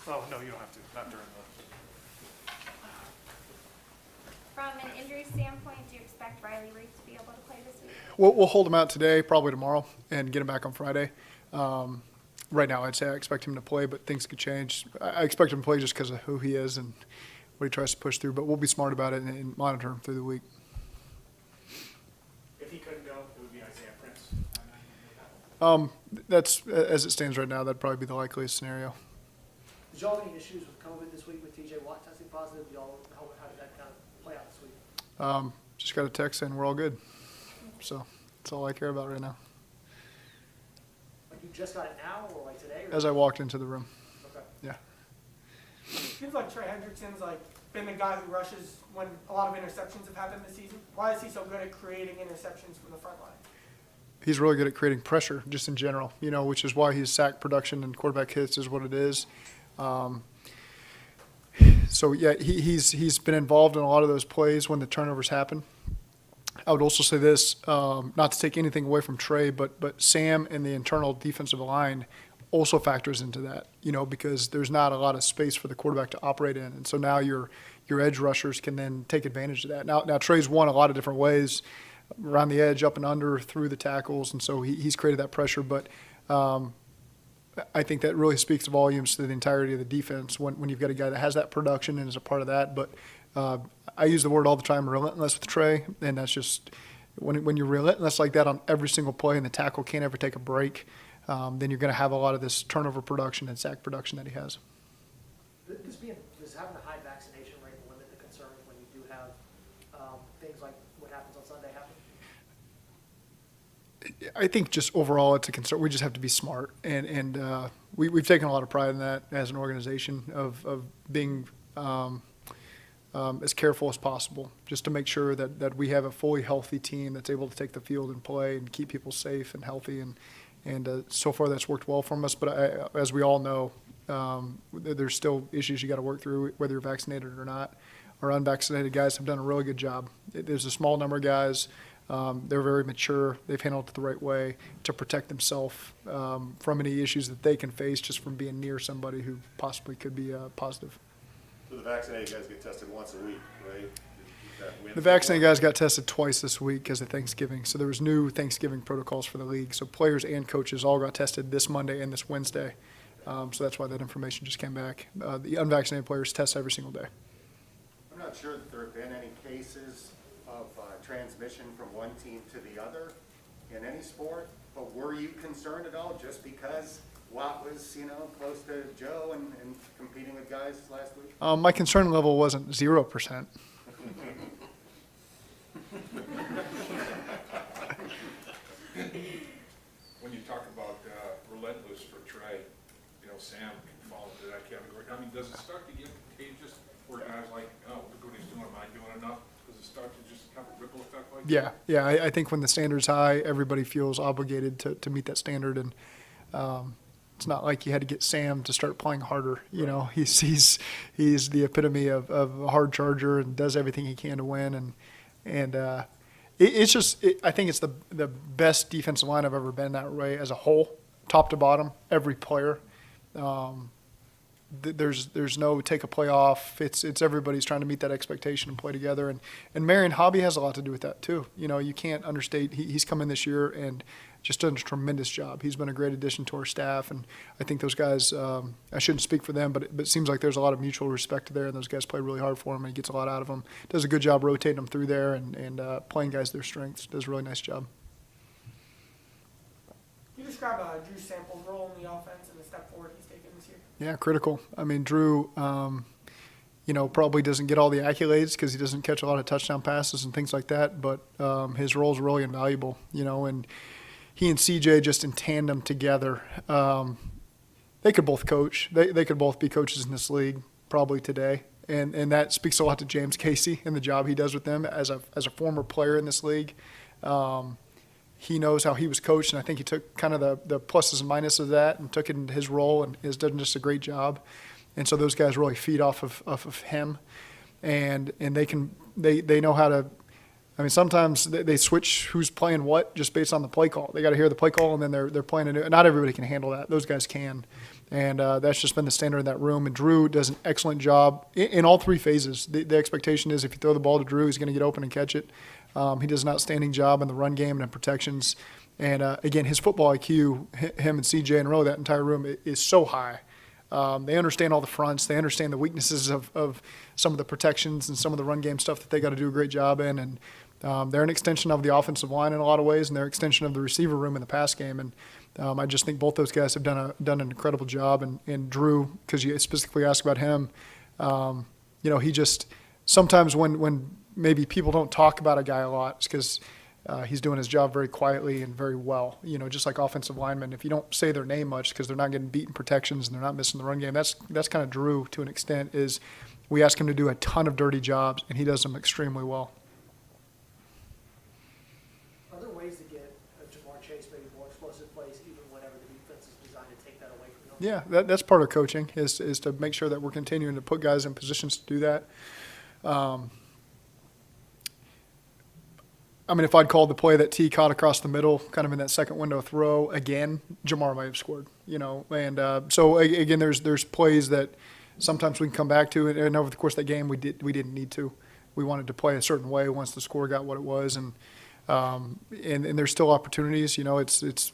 Oh, no, you don't have to. Not during From an injury standpoint, do you expect Riley Reed to be able to play this week? We'll hold him out today, probably tomorrow, and get him back on Friday. Right now, I'd say I expect him to play, but things could change. I expect him to play just because of who he is and what he tries to push through, but we'll be smart about it and monitor him through the week. If he couldn't go, it would be Isaiah Prince. That's, as it stands right now, that'd probably be the likeliest scenario. Did y'all have any issues with COVID this week with TJ Watt testing positive? How did that kind of play out this week? Just got a text saying we're all good. So that's all I care about right now. Like you just got it now or like today? Or? As I walked into the room. Okay. Yeah. It seems like Trey Hendrickson's been the guy who rushes when a lot of interceptions have happened this season. Why is he so good at creating interceptions from the front line? He's really good at creating pressure just in general, which is why his sack production and quarterback hits is what it is. So yeah, he's been involved in a lot of those plays when the turnovers happen. I would also say this, not to take anything away from Trey, but Sam and the internal defensive line also factors into that, because there's not a lot of space for the quarterback to operate in, and so now your edge rushers can then take advantage of that. Now Trey's won a lot of different ways, around the edge, up and under, through the tackles, and so he's created that pressure, but I think that really speaks volumes to the entirety of the defense when you've got a guy that has that production and is a part of that. But I use the word all the time, relentless with Trey, and that's just when you're relentless like that on every single play and the tackle can't ever take a break, then you're going to have a lot of this turnover production and sack production that he has. Does having a high vaccination rate limit the concerns when you do have things like what happens on Sunday happen? I think just overall it's a concern. We just have to be smart, and we've taken a lot of pride in that as an organization of being as careful as possible, just to make sure that we have a fully healthy team that's able to take the field and play and keep people safe and healthy. And so far that's worked well for us. But as we all know, there's still issues you got to work through, whether you're vaccinated or not. Our unvaccinated guys have done a really good job. There's a small number of guys. They're very mature. They've handled it the right way to protect themselves from any issues that they can face just from being near somebody who possibly could be positive. So the vaccinated guys get tested once a week, right? The vaccinated guys got tested twice this week because of Thanksgiving. So there was new Thanksgiving protocols for the league. So players and coaches all got tested this Monday and this Wednesday. So that's why that information just came back. The unvaccinated players test every single day. I'm not sure that there have been any cases of transmission from one team to the other in any sport, but were you concerned at all just because Watt was, close to Joe and competing with guys last week? My concern level wasn't 0%. When you talk about relentless for Trey, Sam can fall into that category. I mean, does it start to get contagious where guys like, oh, look what he's doing, am I doing enough? Does it start to just have a ripple effect like that? Yeah. I think when the standard's high, everybody feels obligated to meet that standard, and it's not like you had to get Sam to start playing harder. He's the epitome of a hard charger and does everything he can to win, and I think it's the best defensive line I've ever been that way as a whole, top to bottom, every player. There's no take a play off. It's everybody's trying to meet that expectation and play together. And Marion Hobby has a lot to do with that too. You can't understate. He's come in this year and just done a tremendous job. He's been a great addition to our staff, and I think those guys. I shouldn't speak for them, but it seems like there's a lot of mutual respect there, and those guys play really hard for him, and he gets a lot out of them. Does a good job rotating them through there and playing guys their strengths. Does a really nice job. Can you describe Drew Sample's role in the offense and the step forward he's taken this year? Yeah, critical. I mean, Drew, probably doesn't get all the accolades because he doesn't catch a lot of touchdown passes and things like that, but his role is really invaluable, and he and CJ just in tandem together. They could both coach. They could both be coaches in this league probably today, and that speaks a lot to James Casey and the job he does with them as a former player in this league. He knows how he was coached, and I think he took kind of the pluses and minuses of that and took it into his role and has done just a great job. And so those guys really feed off of him, and they know how to I mean, sometimes they switch who's playing what just based on the play call. They got to hear the play call, and then they're playing a new. Not everybody can handle that. Those guys can, and that's just been the standard in that room. And Drew does an excellent job in all three phases. The expectation is if you throw the ball to Drew, he's going to get open and catch it. He does an outstanding job in the run game and in protections. And again, his football IQ, him and CJ and really that entire room is so high. They understand all the fronts. They understand the weaknesses of some of the protections and some of the run game stuff that they got to do a great job in. And they're an extension of the offensive line in a lot of ways, and they're an extension of the receiver room in the pass game. And I just think both those guys have done an incredible job. And Drew, because you specifically asked about him, he just sometimes when maybe people don't talk about a guy a lot, it's because he's doing his job very quietly and very well. Just like offensive linemen, if you don't say their name much because they're not getting beaten protections and they're not missing the run game, that's kind of Drew to an extent. Is we ask him to do a ton of dirty jobs, and he does them extremely well. Are there ways to get Jamar Chase maybe more explosive plays, even whenever the defense is designed to take that away from him? Yeah, that's part of coaching is to make sure that we're continuing to put guys in positions to do that. I mean, if I'd called the play that T caught across the middle, kind of in that second window throw again, Jamar might have scored. And so again, there's plays that sometimes we can come back to, and over the course of that game, we didn't need to. We wanted to play a certain way once the score got what it was, and there's still opportunities. It's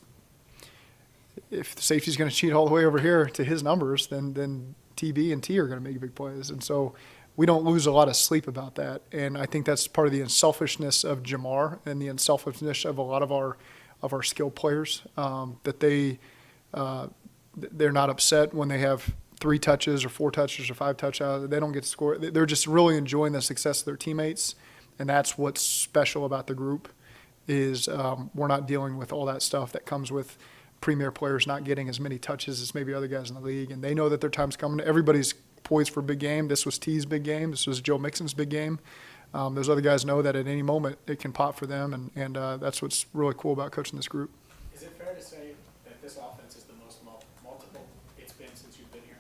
if the safety's going to cheat all the way over here to his numbers, then TB and T are going to make big plays, and so we don't lose a lot of sleep about that. And I think that's part of the unselfishness of Jamar and the unselfishness of a lot of our skill players, that they're not upset when they have 3 touches or 4 touches or 5 touchdowns. They don't get to score. They're just really enjoying the success of their teammates, and that's what's special about the group is we're not dealing with all that stuff that comes with premier players not getting as many touches as maybe other guys in the league, and they know that their time's coming. Everybody's poised for a big game. This was T's big game. This was Joe Mixon's big game. Those other guys know that at any moment it can pop for them, and that's what's really cool about coaching this group. Is it fair to say that this offense is the most multiple it's been since you've been here?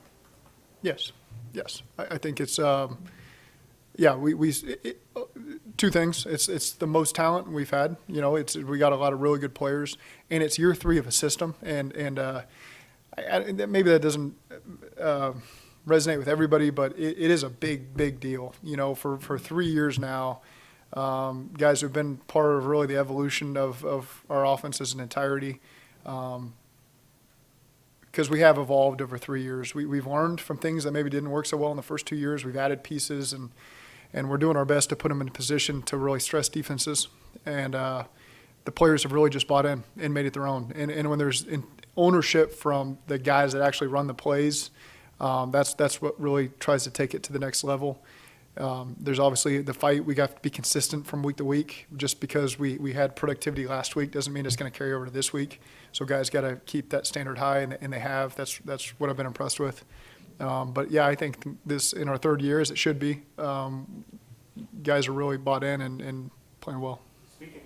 Yes. I think it's two things. It's the most talent we've had. We got a lot of really good players, and it's year 3 of a system, and maybe that doesn't resonate with everybody, but it is a big deal. For 3 years now, guys who've been part of really the evolution of our offense as an entirety. Because we have evolved over 3 years. We've learned from things that maybe didn't work so well in the first 2 years. We've added pieces, and we're doing our best to put them in a position to really stress defenses. And the players have really just bought in and made it their own. And when there's ownership from the guys that actually run the plays, that's what really tries to take it to the next level. There's obviously the fight. We got to be consistent from week to week. Just because we had productivity last week doesn't mean it's going to carry over to this week. So guys got to keep that standard high, and they have. That's what I've been impressed with. But yeah, I think this in our 3rd year, as it should be, guys are really bought in and playing well. Speaking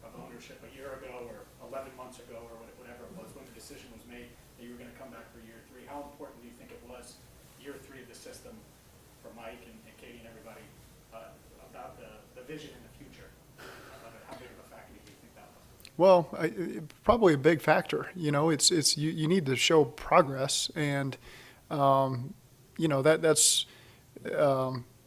of ownership, a year ago or 11 months ago or whatever it was, when the decision was made that you were going to come back for year 3, how important do you think it was, year 3 of the system, for Mike and Katie and everybody, about the vision in the future of it? How big of a factor do you think that was? Well, probably a big factor. It's you need to show progress, and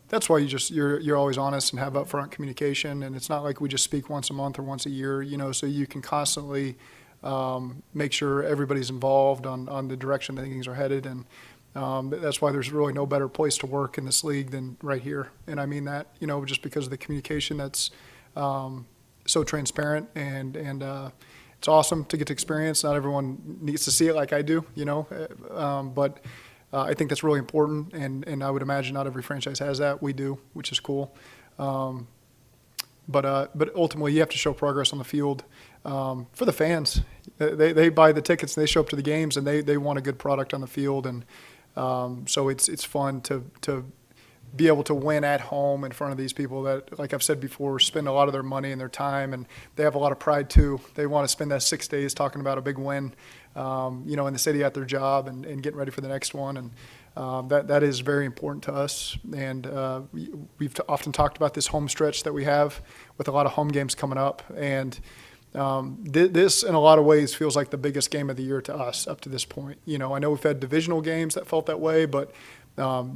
that's why you're always honest and have upfront communication, and it's not like we just speak once a month or once a year. So you can constantly make sure everybody's involved on the direction that things are headed, and that's why there's really no better place to work in this league than right here. And I mean that, just because of the communication that's so transparent, and it's awesome to get to experience. Not everyone needs to see it like I do, but I think that's really important, and I would imagine not every franchise has that. We do, which is cool. But ultimately, you have to show progress on the field for the fans. They buy the tickets, and they show up to the games, and they want a good product on the field, and so it's fun to be able to win at home in front of these people that, like I've said before, spend a lot of their money and their time, and they have a lot of pride too. They want to spend that 6 days talking about a big win, in the city at their job and getting ready for the next one. And that is very important to us. And we've often talked about this home stretch that we have with a lot of home games coming up. And this, in a lot of ways, feels like the biggest game of the year to us up to this point. I know we've had divisional games that felt that way, but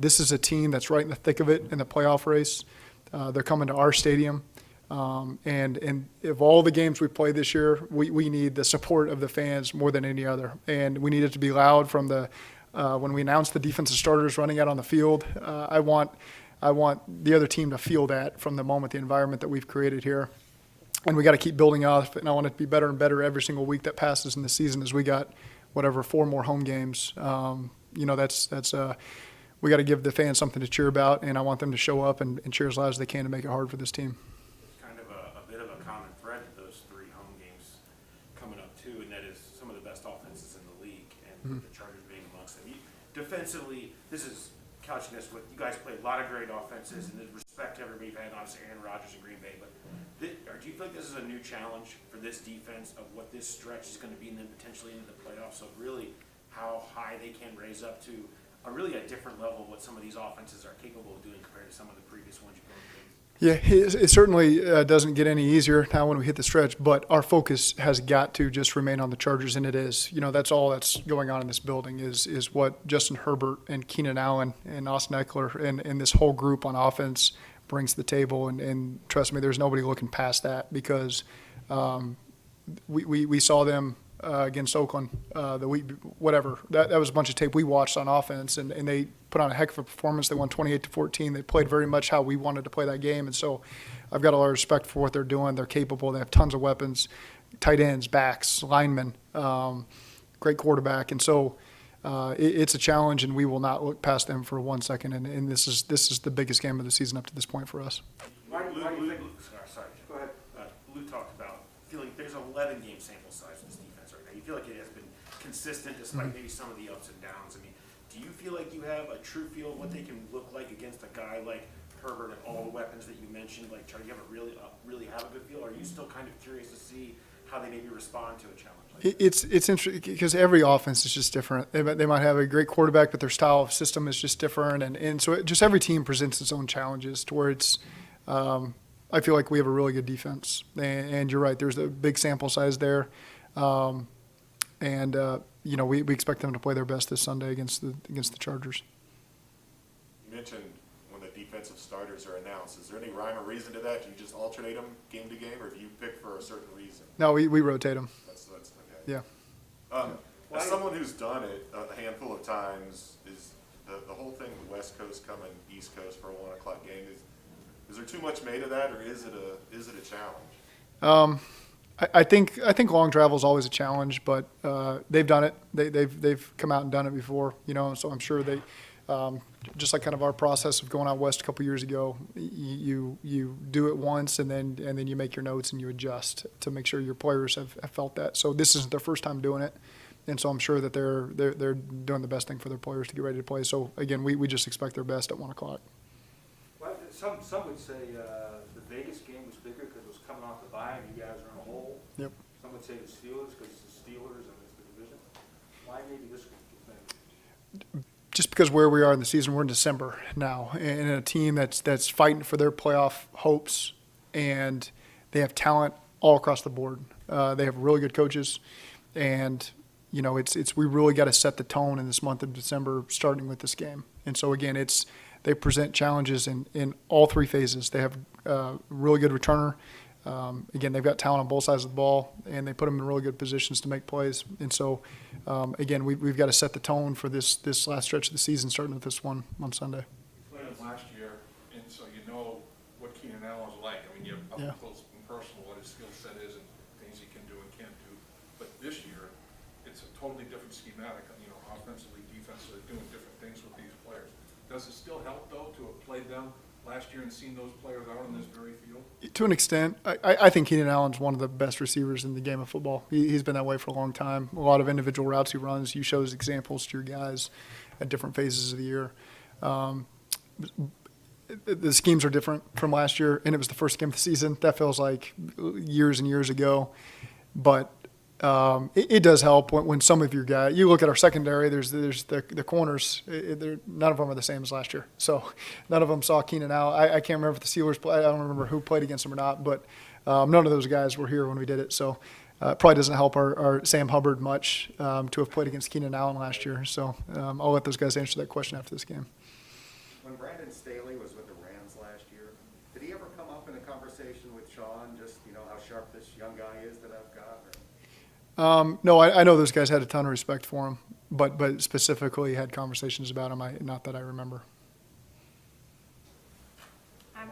this is a team that's right in the thick of it in the playoff race. They're coming to our stadium. And of all the games we play this year, we need the support of the fans more than any other. And we need it to be loud from when we announce the defensive starters running out on the field. I want the other team to feel that from the moment, the environment that we've created here. And we got to keep building off, and I want it to be better and better every single week that passes in the season as we got 4 more home games. We got to give the fans something to cheer about, and I want them to show up and cheer as loud as they can to make it hard for this team. It's kind of a bit of a common thread to those 3 home games coming up too, and that is some of the best offenses in the league, and the Chargers being amongst them. Defensively, this is couching this with, you guys play a lot of great offenses, and the respect to everybody you've had, obviously Aaron Rodgers in Green Bay, but do you feel like this is a new challenge for this defense of what this stretch is going to be, and then potentially into the playoffs, of really how high they can raise up to really a different level of what some of these offenses are capable of doing compared to some of the previous ones you've gone through? Yeah, it certainly doesn't get any easier now when we hit the stretch, but our focus has got to just remain on the Chargers, and it is. That's all that's going on in this building is what Justin Herbert and Keenan Allen and Austin Eckler and this whole group on offense brings to the table. And trust me, there's nobody looking past that, because we saw them against Oakland the week, whatever. That was a bunch of tape we watched on offense, and they put on a heck of a performance. They won 28-14. They played very much how we wanted to play that game, and so I've got a lot of respect for what they're doing. They're capable. They have tons of weapons, tight ends, backs, linemen, great quarterback, and so it's a challenge, and we will not look past them for 1 second. And this is the biggest game of the season up to this point for us. Why do you think? Sorry, Go ahead. Lou talked about feeling there's an 11-game sample size in this defense right now. You feel like it has been consistent despite maybe some of the ups and downs. I mean, do you feel like you have a true feel of what they can look like against a guy like Herbert and all the weapons that you mentioned? Like, Charlie, you have really have a good feel? Or are you still kind of curious to see how they maybe respond to a challenge like that? It's interesting because every offense is just different. They might have a great quarterback, but their style of system is just different. And so just every team presents its own challenges to where it's I feel like we have a really good defense. And you're right, there's a big sample size there. We expect them to play their best this Sunday against the Chargers. You mentioned when the defensive starters are announced. Is there any rhyme or reason to that? Do you just alternate them game to game, or do you pick for a certain reason? No, we rotate them. That's okay. Yeah. As someone who's done it a handful of times, is the whole thing with West Coast coming East Coast for a 1 o'clock game, is there too much made of that, or is it a challenge? I think long travel is always a challenge, but they've done it. They've come out and done it before, So I'm sure they, just like kind of our process of going out west a couple years ago. You do it once, and then you make your notes and you adjust to make sure your players have felt that. So this isn't their first time doing it, and so I'm sure that they're doing the best thing for their players to get ready to play. So again, we just expect their best at 1 o'clock. Well, some would say the Vegas game was bigger because it was coming off the bye and you guys are in a hole. Yep. Some would say the Steelers because it's the Steelers and it's the division. Why maybe this one, do you think? Just because where we are in the season, we're in December now, and a team that's fighting for their playoff hopes, and they have talent all across the board. They have really good coaches, and we really got to set the tone in this month of December, starting with this game. And so again, they present challenges in all 3 phases. They have a really good returner. Again, they've got talent on both sides of the ball, and they put them in really good positions to make plays. And so, again, we've got to set the tone for this last stretch of the season, starting with this one on Sunday. You played him last year, and so you know what Keenan Allen's like. I mean, you're up close and personal what his skill set is and things he can do and can't do. But this year, it's a totally different schematic. Offensively, defensively, doing different things with these players. Does it still help, though, to have played them last year and seen those players out on this very field? To an extent. I think Keenan Allen's one of the best receivers in the game of football. He's been that way for a long time. A lot of individual routes he runs. You show his examples to your guys at different phases of the year. the schemes are different from last year, and it was the first game of the season. That feels like years and years ago. But it does help when some of your guys, you look at our secondary, there's the corners, none of them are the same as last year. So none of them saw Keenan out. I can't remember if the Steelers played, I don't remember who played against them or not, but none of those guys were here when we did it. So it probably doesn't help our Sam Hubbard much to have played against Keenan Allen last year. So I'll let those guys answer that question after this game. When Brandon Staley was with the Rams last year, did he ever come up in a conversation with Sean, just, how sharp this young guy is that I've got? Or? No, I know those guys had a ton of respect for him, but specifically had conversations about him. Not that I remember.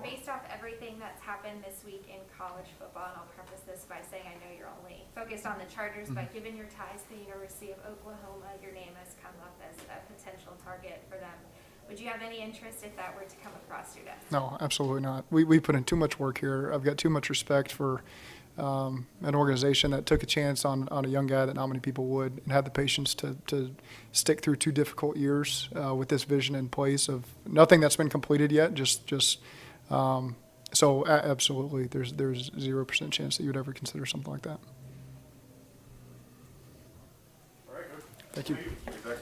Based off everything that's happened this week in college football, and I'll preface this by saying I know you're only focused on the Chargers, but given your ties to the University of Oklahoma, your name has come up as a potential target for them. Would you have any interest if that were to come across your desk? No, absolutely not. We put in too much work here. I've got too much respect for an organization that took a chance on a young guy that not many people would, and had the patience to stick through 2 difficult years with this vision in place of nothing that's been completed yet. So absolutely, there's 0% chance that you would ever consider something like that. All right, good. Thank you. Exactly.